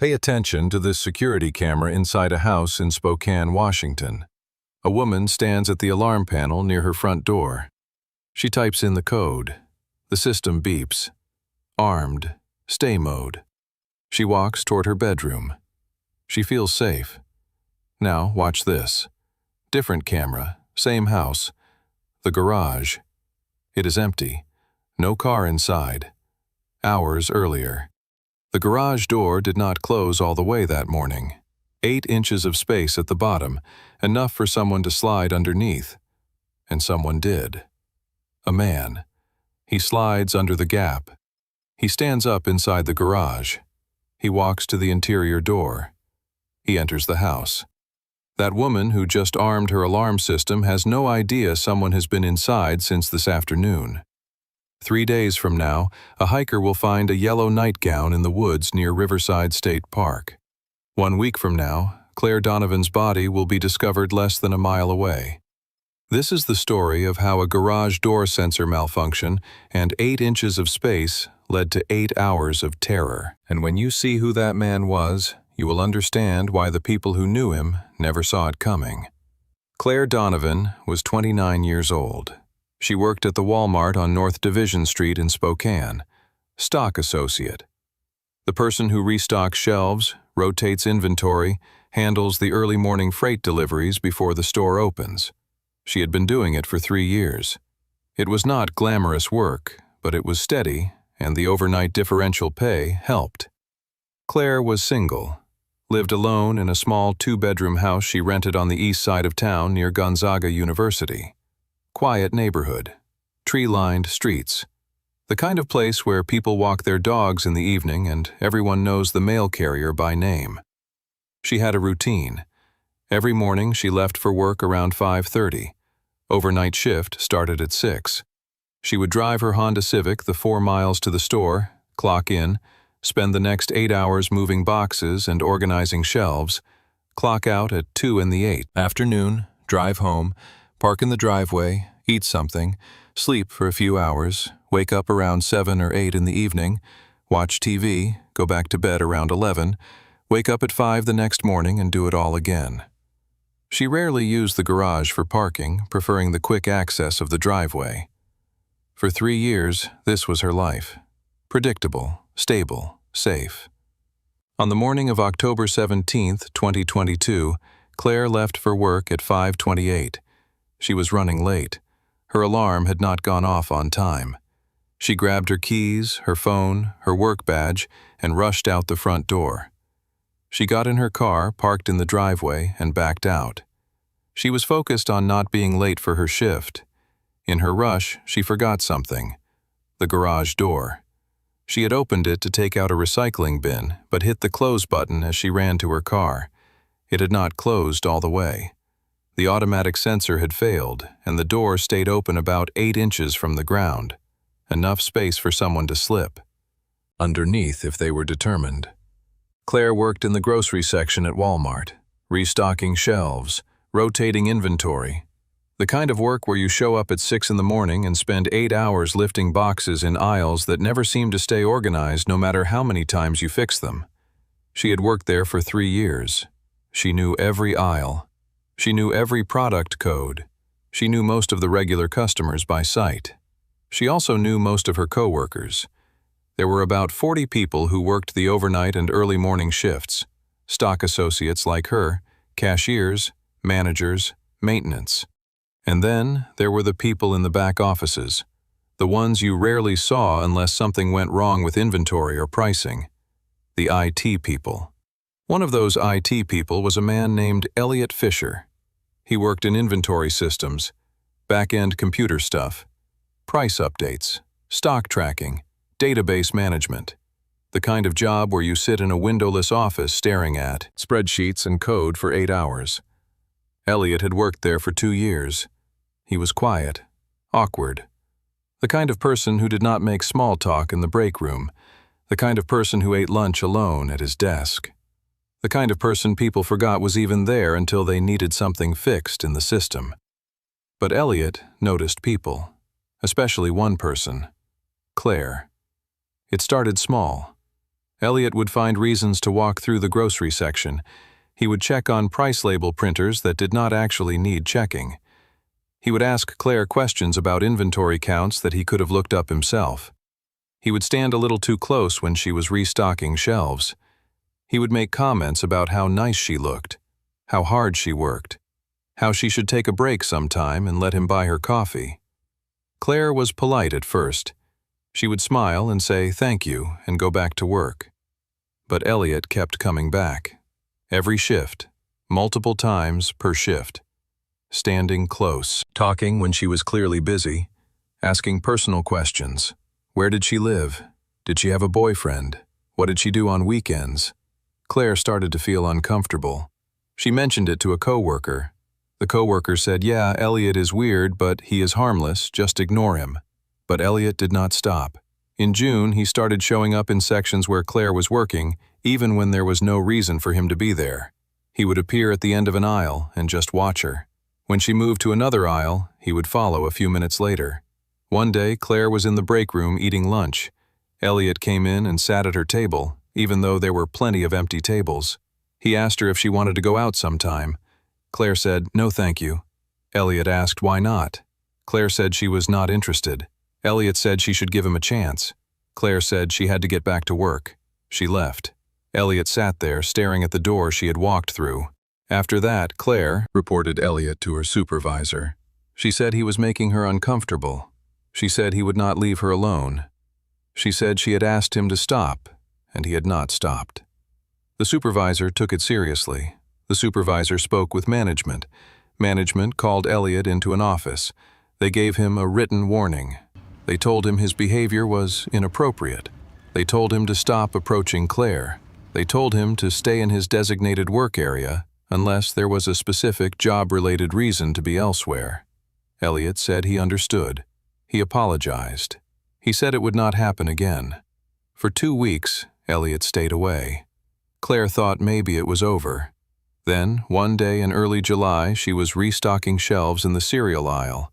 Pay attention to this security camera inside a house in Spokane, Washington. A woman stands at the alarm panel near her front door. She types in the code. The system beeps. Armed. Stay mode. She walks toward her bedroom. She feels safe. Now, watch this. Different camera, same house. The garage. It is empty. No car inside. Hours earlier. The garage door did not close all the way that morning. 8 inches of space at the bottom, enough for someone to slide underneath. And someone did. A man. He slides under the gap. He stands up inside the garage. He walks to the interior door. He enters the house. That woman who just armed her alarm system has no idea someone has been inside since this afternoon. 3 days from now, a hiker will find a yellow nightgown in the woods near Riverside State Park. 1 week from now, Claire Donovan's body will be discovered less than a mile away. This is the story of how a garage door sensor malfunction and 8 inches of space led to 8 hours of terror. And when you see who that man was, you will understand why the people who knew him never saw it coming. Claire Donovan was 29 years old. She worked at the Walmart on North Division Street in Spokane. Stock associate. The person who restocks shelves, rotates inventory, handles the early morning freight deliveries before the store opens. She had been doing it for 3 years. It was not glamorous work, but it was steady, and the overnight differential pay helped. Claire was single, lived alone in a small 2-bedroom house she rented on the east side of town near Gonzaga University. Quiet neighborhood, tree-lined streets, the kind of place where people walk their dogs in the evening and everyone knows the mail carrier by name. She had a routine. Every morning she left for work around 5:30. Overnight shift started at 6. She would drive her Honda Civic the 4 miles to the store, clock in, spend the next 8 hours moving boxes and organizing shelves, clock out at 2 in the 8. Afternoon, drive home, park in the driveway, eat something, sleep for a few hours, wake up around 7 or 8 in the evening, watch TV, go back to bed around 11, wake up at 5 the next morning and do it all again. She rarely used the garage for parking, preferring the quick access of the driveway. For 3 years, this was her life. Predictable, stable, safe. On the morning of October 17, 2022, Claire left for work at 5:28. She was running late. Her alarm had not gone off on time. She grabbed her keys, her phone, her work badge, and rushed out the front door. She got in her car, parked in the driveway, and backed out. She was focused on not being late for her shift. In her rush, she forgot something: the garage door. She had opened it to take out a recycling bin, but hit the close button as she ran to her car. It had not closed all the way. The automatic sensor had failed, and the door stayed open about 8 inches from the ground, enough space for someone to slip underneath if they were determined. Claire worked in the grocery section at Walmart, restocking shelves, rotating inventory, the kind of work where you show up at 6 in the morning and spend 8 hours lifting boxes in aisles that never seem to stay organized no matter how many times you fix them. She had worked there for 3 years. She knew every aisle. She knew every product code. She knew most of the regular customers by sight. She also knew most of her coworkers. There were about 40 people who worked the overnight and early morning shifts, stock associates like her, cashiers, managers, maintenance. And then there were the people in the back offices, the ones you rarely saw unless something went wrong with inventory or pricing, the IT people. One of those IT people was a man named Elliot Fisher. He worked in inventory systems, back-end computer stuff, price updates, stock tracking, database management, the kind of job where you sit in a windowless office staring at spreadsheets and code for 8 hours. Elliot had worked there for 2 years. He was quiet, awkward, the kind of person who did not make small talk in the break room, the kind of person who ate lunch alone at his desk. The kind of person people forgot was even there until they needed something fixed in the system. But Elliot noticed people, especially one person, Claire. It started small. Elliot would find reasons to walk through the grocery section. He would check on price label printers that did not actually need checking. He would ask Claire questions about inventory counts that he could have looked up himself. He would stand a little too close when she was restocking shelves. He would make comments about how nice she looked, how hard she worked, how she should take a break sometime and let him buy her coffee. Claire was polite at first. She would smile and say thank you and go back to work. But Elliot kept coming back. Every shift, multiple times per shift. Standing close, talking when she was clearly busy, asking personal questions. Where did she live? Did she have a boyfriend? What did she do on weekends? Claire started to feel uncomfortable. She mentioned it to a coworker. The coworker said, "Yeah, Elliot is weird, but he is harmless, just ignore him." But Elliot did not stop. In June, he started showing up in sections where Claire was working, even when there was no reason for him to be there. He would appear at the end of an aisle and just watch her. When she moved to another aisle, he would follow a few minutes later. One day, Claire was in the break room eating lunch. Elliot came in and sat at her table, even though there were plenty of empty tables. He asked her if she wanted to go out sometime. Claire said, "No, thank you." Elliot asked why not. Claire said she was not interested. Elliot said she should give him a chance. Claire said she had to get back to work. She left. Elliot sat there staring at the door she had walked through. After that, Claire reported Elliot to her supervisor. She said he was making her uncomfortable. She said he would not leave her alone. She said she had asked him to stop, and he had not stopped. The supervisor took it seriously. The supervisor spoke with management. Management called Elliot into an office. They gave him a written warning. They told him his behavior was inappropriate. They told him to stop approaching Claire. They told him to stay in his designated work area unless there was a specific job-related reason to be elsewhere. Elliot said he understood. He apologized. He said it would not happen again. For 2 weeks, Elliot stayed away. Claire thought maybe it was over. Then, one day in early July, she was restocking shelves in the cereal aisle.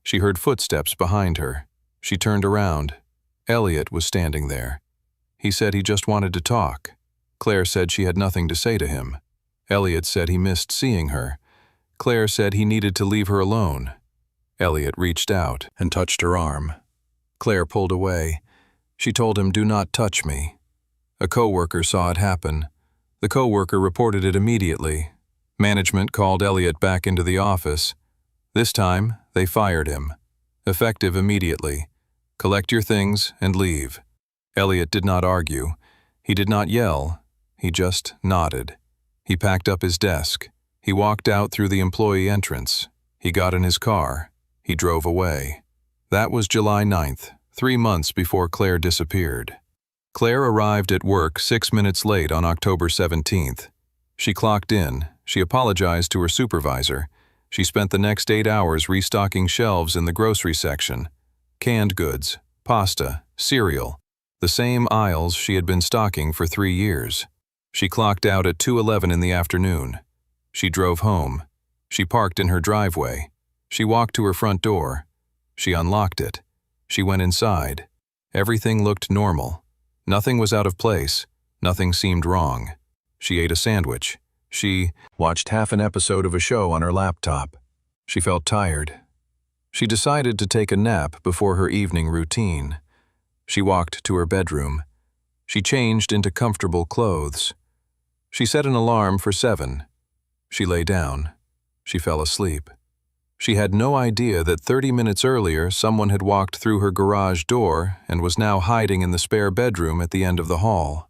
She heard footsteps behind her. She turned around. Elliot was standing there. He said he just wanted to talk. Claire said she had nothing to say to him. Elliot said he missed seeing her. Claire said he needed to leave her alone. Elliot reached out and touched her arm. Claire pulled away. She told him, "Do not touch me." A coworker saw it happen. The coworker reported it immediately. Management called Elliot back into the office. This time, they fired him. Effective immediately. Collect your things and leave. Elliot did not argue. He did not yell. He just nodded. He packed up his desk. He walked out through the employee entrance. He got in his car. He drove away. That was July 9th, 3 months before Claire disappeared. Claire arrived at work 6 minutes late on October 17th. She clocked in. She apologized to her supervisor. She spent the next 8 hours restocking shelves in the grocery section. Canned goods, pasta, cereal, the same aisles she had been stocking for 3 years. She clocked out at 2:11 in the afternoon. She drove home. She parked in her driveway. She walked to her front door. She unlocked it. She went inside. Everything looked normal. Nothing was out of place. Nothing seemed wrong. She ate a sandwich. She watched half an episode of a show on her laptop. She felt tired. She decided to take a nap before her evening routine. She walked to her bedroom. She changed into comfortable clothes. She set an alarm for 7. She lay down. She fell asleep. She had no idea that 30 minutes earlier someone had walked through her garage door and was now hiding in the spare bedroom at the end of the hall.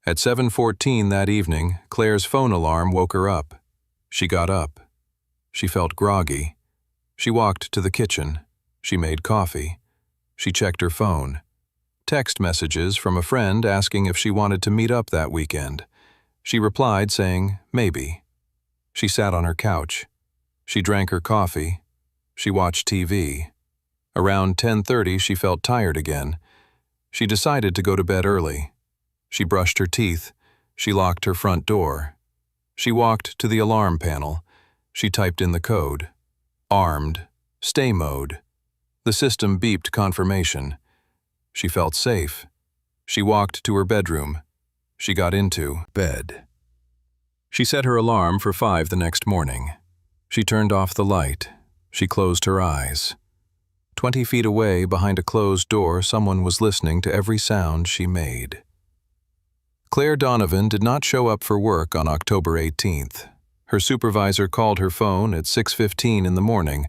At 7:14 that evening, Claire's phone alarm woke her up. She got up. She felt groggy. She walked to the kitchen. She made coffee. She checked her phone. Text messages from a friend asking if she wanted to meet up that weekend. She replied saying, maybe. She sat on her couch. She drank her coffee. She watched TV. Around 10:30, she felt tired again. She decided to go to bed early. She brushed her teeth. She locked her front door. She walked to the alarm panel. She typed in the code. Armed. Stay mode. The system beeped confirmation. She felt safe. She walked to her bedroom. She got into bed. She set her alarm for 5 the next morning. She turned off the light. She closed her eyes. 20 feet away, behind a closed door, someone was listening to every sound she made. Claire Donovan did not show up for work on October 18th. Her supervisor called her phone at 6:15 in the morning.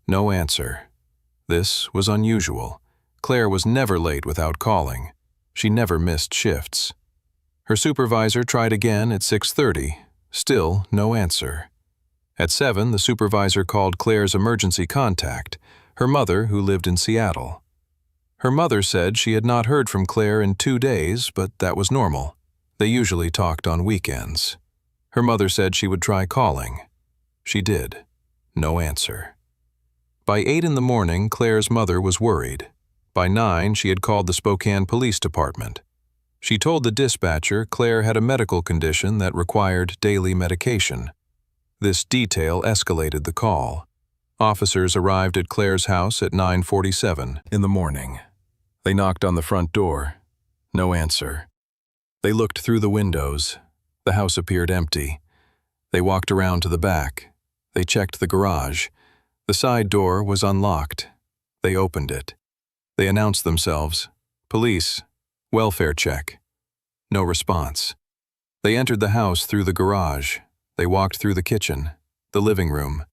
No answer. This was unusual. Claire was never late without calling. She never missed shifts. Her supervisor tried again at 6:30. Still no answer. At 7, the supervisor called Claire's emergency contact, her mother, who lived in Seattle. Her mother said she had not heard from Claire in 2 days, but that was normal. They usually talked on weekends. Her mother said she would try calling. She did. No answer. By 8 in the morning, Claire's mother was worried. By 9, she had called the Spokane Police Department. She told the dispatcher Claire had a medical condition that required daily medication. This detail escalated the call. Officers arrived at Claire's house at 9:47 in the morning. They knocked on the front door. No answer. They looked through the windows. The house appeared empty. They walked around to the back. They checked the garage. The side door was unlocked. They opened it. They announced themselves. Police. Welfare check. No response. They entered the house through the garage. They walked through the kitchen, the living room.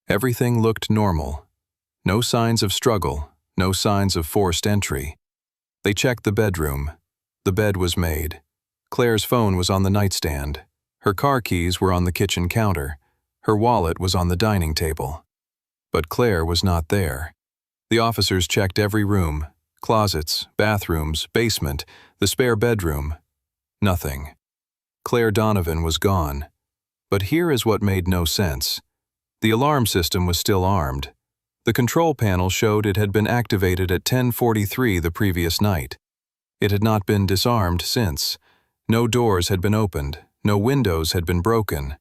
Everything looked normal. No signs of struggle, no signs of forced entry. They checked the bedroom. The bed was made. Claire's phone was on the nightstand. Her car keys were on the kitchen counter. Her wallet was on the dining table. But Claire was not there. The officers checked every room, closets, bathrooms, basement, the spare bedroom. Nothing. Claire Donovan was gone. But here is what made no sense. The alarm system was still armed. The control panel showed it had been activated at 10:43 the previous night. It had not been disarmed since. No doors had been opened. No windows had been broken.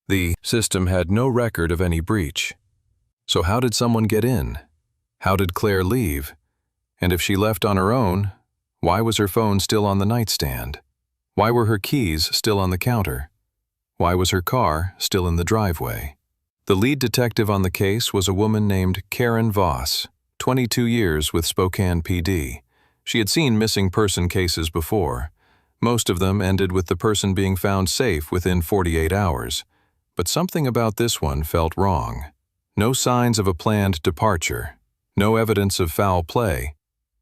The system had no record of any breach. So how did someone get in? How did Claire leave? And if she left on her own, why was her phone still on the nightstand? Why were her keys still on the counter? Why was her car still in the driveway? The lead detective on the case was a woman named Karen Voss, 22 years with Spokane PD. She had seen missing person cases before. Most of them ended with the person being found safe within 48 hours. But something about this one felt wrong. No signs of a planned departure. No evidence of foul play.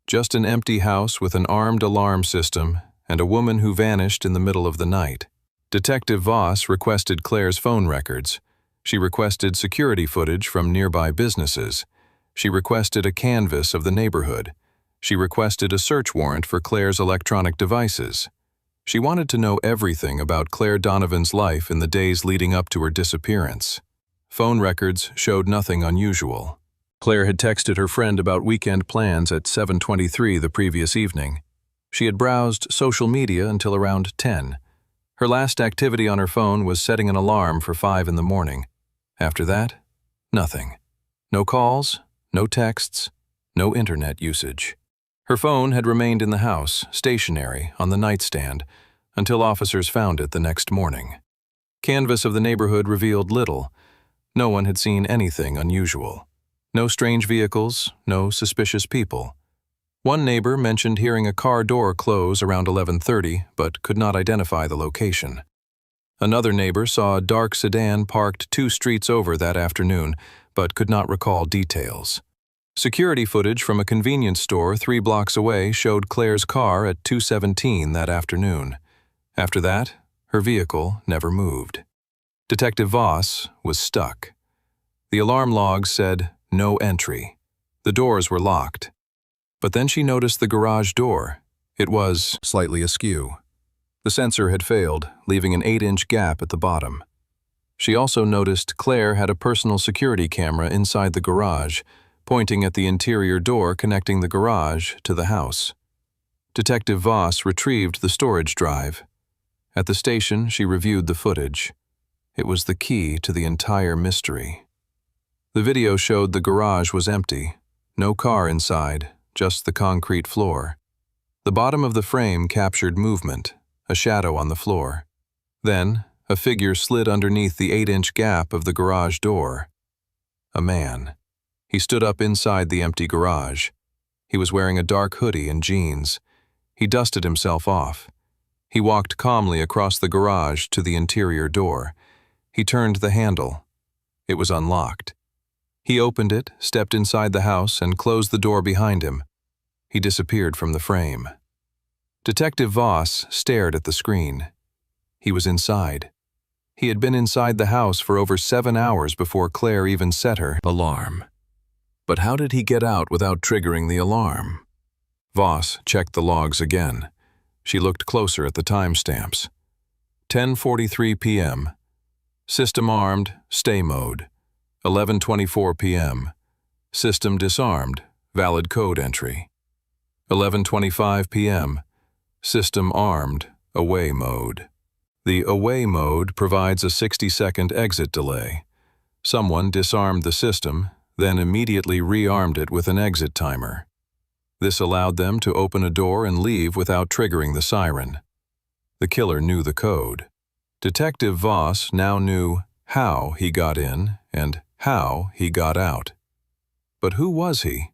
Just an empty house with an armed alarm system and a woman who vanished in the middle of the night. Detective Voss requested Claire's phone records. She requested security footage from nearby businesses. She requested a canvas of the neighborhood. She requested a search warrant for Claire's electronic devices. She wanted to know everything about Claire Donovan's life in the days leading up to her disappearance. Phone records showed nothing unusual. Claire had texted her friend about weekend plans at 7:23 the previous evening. She had browsed social media until around 10. Her last activity on her phone was setting an alarm for 5 in the morning. After that, nothing. No calls, no texts, no internet usage. Her phone had remained in the house, stationary, on the nightstand, until officers found it the next morning. Canvas of the neighborhood revealed little. No one had seen anything unusual. No strange vehicles, no suspicious people. One neighbor mentioned hearing a car door close around 11:30, but could not identify the location. Another neighbor saw a dark sedan parked 2 streets over that afternoon, but could not recall details. Security footage from a convenience store 3 blocks away showed Claire's car at 2:17 that afternoon. After that, her vehicle never moved. Detective Voss was stuck. The alarm log said no entry. The doors were locked. But then she noticed the garage door. It was slightly askew. The sensor had failed, leaving an 8-inch gap at the bottom. She also noticed Claire had a personal security camera inside the garage, pointing at the interior door connecting the garage to the house. Detective Voss retrieved the storage drive. At the station, she reviewed the footage. It was the key to the entire mystery. The video showed the garage was empty. No car inside, just the concrete floor. The bottom of the frame captured movement, a shadow on the floor. Then, a figure slid underneath the 8-inch gap of the garage door. A man. He stood up inside the empty garage. He was wearing a dark hoodie and jeans. He dusted himself off. He walked calmly across the garage to the interior door. He turned the handle. It was unlocked. He opened it, stepped inside the house, and closed the door behind him. He disappeared from the frame. Detective Voss stared at the screen. He was inside. He had been inside the house for over 7 hours before Claire even set her alarm. But how did he get out without triggering the alarm? Voss checked the logs again. She looked closer at the timestamps. 10:43 p.m. System armed, stay mode. 11:24 p.m. System disarmed, valid code entry. 11:25 p.m. System armed, away mode. The away mode provides a 60-second exit delay. Someone disarmed the system, then immediately rearmed it with an exit timer. This allowed them to open a door and leave without triggering the siren. The killer knew the code. Detective Voss now knew how he got in and how he got out. But who was he?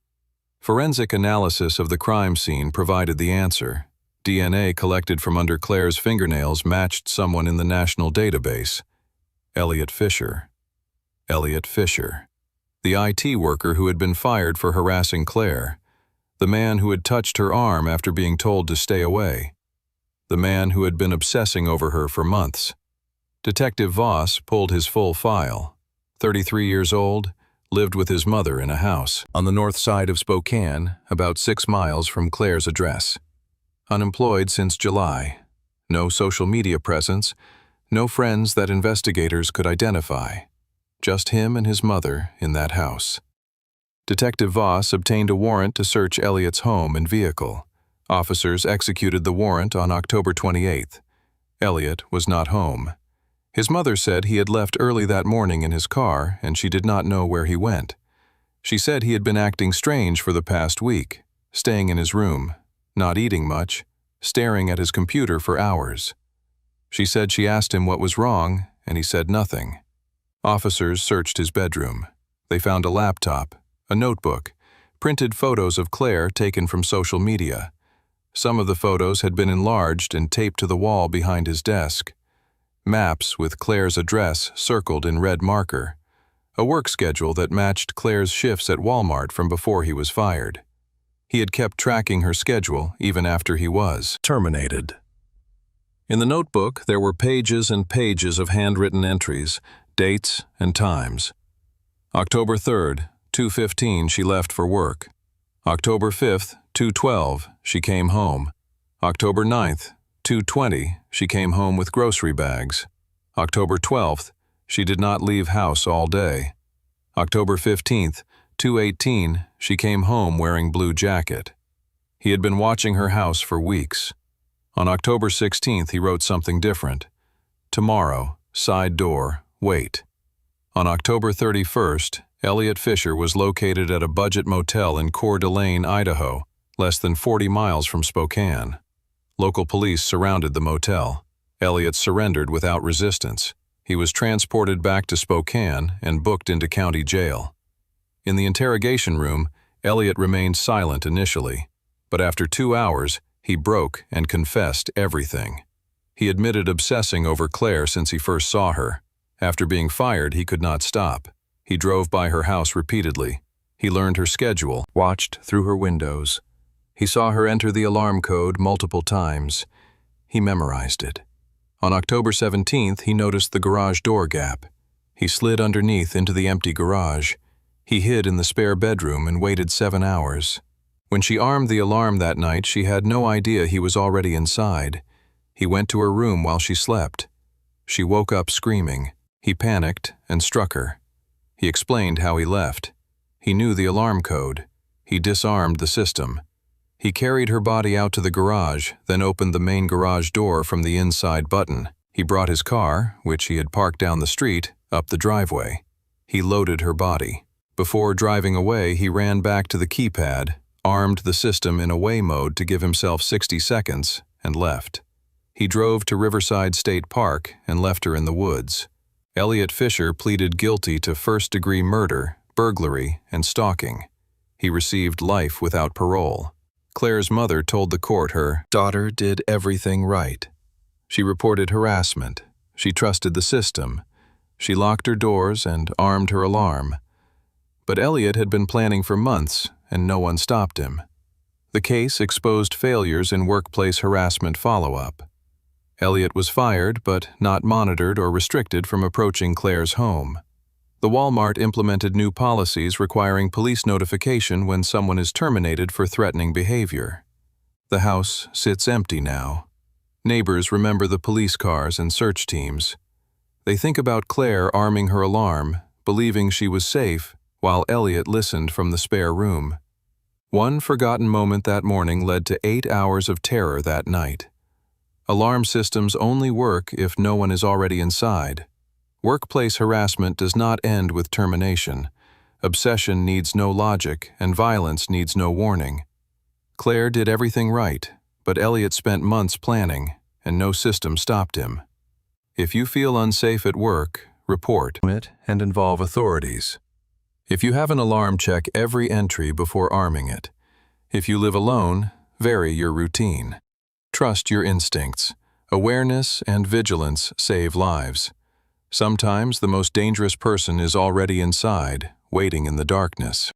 Forensic analysis of the crime scene provided the answer. DNA collected from under Claire's fingernails matched someone in the national database. Elliot Fisher. Elliot Fisher. The IT worker who had been fired for harassing Claire. The man who had touched her arm after being told to stay away. The man who had been obsessing over her for months. Detective Voss pulled his full file. 33 years old, lived with his mother in a house on the north side of Spokane, about 6 miles from Claire's address. Unemployed since July. No social media presence, no friends that investigators could identify. Just him and his mother in that house. Detective Voss obtained a warrant to search Elliot's home and vehicle. Officers executed the warrant on October 28th. Elliot was not home. His mother said he had left early that morning in his car and she did not know where he went. She said he had been acting strange for the past week, staying in his room, not eating much, staring at his computer for hours. She said she asked him what was wrong and he said nothing. Officers searched his bedroom. They found a laptop, a notebook, printed photos of Claire taken from social media. Some of the photos had been enlarged and taped to the wall behind his desk. Maps with Claire's address circled in red marker. A work schedule that matched Claire's shifts at Walmart from before he was fired. He had kept tracking her schedule even after he was terminated. In the notebook, there were pages and pages of handwritten entries, dates, and times. October 3rd, 2:15, she left for work. October 5th, 2:12, she came home. October 9th, 2:20, she came home with grocery bags. October 12th, she did not leave house all day. October 15th, 2:18, she came home wearing blue jacket. He had been watching her house for weeks. On October 16th, he wrote something different. Tomorrow, side door, wait. On October 31st, Elliot Fisher was located at a budget motel in Coeur d'Alene, Idaho, less than 40 miles from Spokane. Local police surrounded the motel. Elliot surrendered without resistance. He was transported back to Spokane and booked into county jail. In the interrogation room, Elliot remained silent initially, but after 2 hours, he broke and confessed everything. He admitted obsessing over Claire since he first saw her. After being fired, he could not stop. He drove by her house repeatedly. He learned her schedule, watched through her windows. He saw her enter the alarm code multiple times. He memorized it. On October 17th, he noticed the garage door gap. He slid underneath into the empty garage. He hid in the spare bedroom and waited 7 hours. When she armed the alarm that night, she had no idea he was already inside. He went to her room while she slept. She woke up screaming. He panicked and struck her. He explained how he left. He knew the alarm code. He disarmed the system. He carried her body out to the garage, then opened the main garage door from the inside button. He brought his car, which he had parked down the street, up the driveway. He loaded her body. Before driving away, he ran back to the keypad, armed the system in away mode to give himself 60 seconds, and left. He drove to Riverside State Park and left her in the woods. Elliot Fisher pleaded guilty to first-degree murder, burglary, and stalking. He received life without parole. Claire's mother told the court her daughter did everything right. She reported harassment. She trusted the system. She locked her doors and armed her alarm. But Elliot had been planning for months, and no one stopped him. The case exposed failures in workplace harassment follow-up. Elliot was fired, but not monitored or restricted from approaching Claire's home. The Walmart implemented new policies requiring police notification when someone is terminated for threatening behavior. The house sits empty now. Neighbors remember the police cars and search teams. They think about Claire arming her alarm, believing she was safe, while Elliot listened from the spare room. One forgotten moment that morning led to 8 hours of terror that night. Alarm systems only work if no one is already inside. Workplace harassment does not end with termination. Obsession needs no logic, and violence needs no warning. Claire did everything right, but Elliot spent months planning, and no system stopped him. If you feel unsafe at work, report it and involve authorities. If you have an alarm, check every entry before arming it. If you live alone, vary your routine. Trust your instincts. Awareness and vigilance save lives. Sometimes the most dangerous person is already inside, waiting in the darkness.